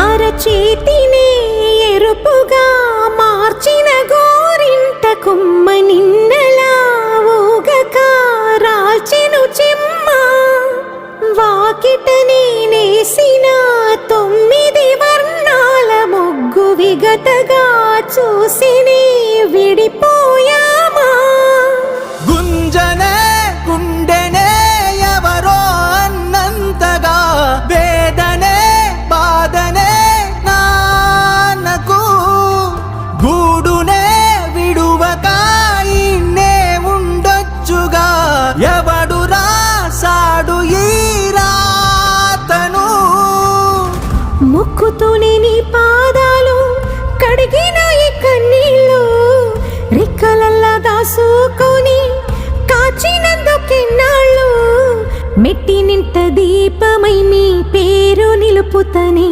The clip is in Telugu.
అరచేతినే ఎరుపుగా మార్చిన గోరింట కొమ్మ నిన్నలా ఊగక రాల్చెను చెమ్మ వాకిట నేనేసిన 9 వర్ణాల ముగ్గు విగతగా చూసినే విడిపోయామా గుంజనే గుండెనే ఎవరో అన్నంతగా వేదనే బాధనే నాన్నకు గూడునే విడువక ఇన్నే ఉండొచ్చుగా ఎవడు రాసాడు ఈ రాతను ముక్కుతోనే నీ పాదాలు కడిగిన ఈ కన్నీళ్ళు రెక్కలల్లా దాసుకొని కాచినందుకెన్నాళ్ళు మెట్టి నింట దీపమై నీ పేరు నిలుపుతని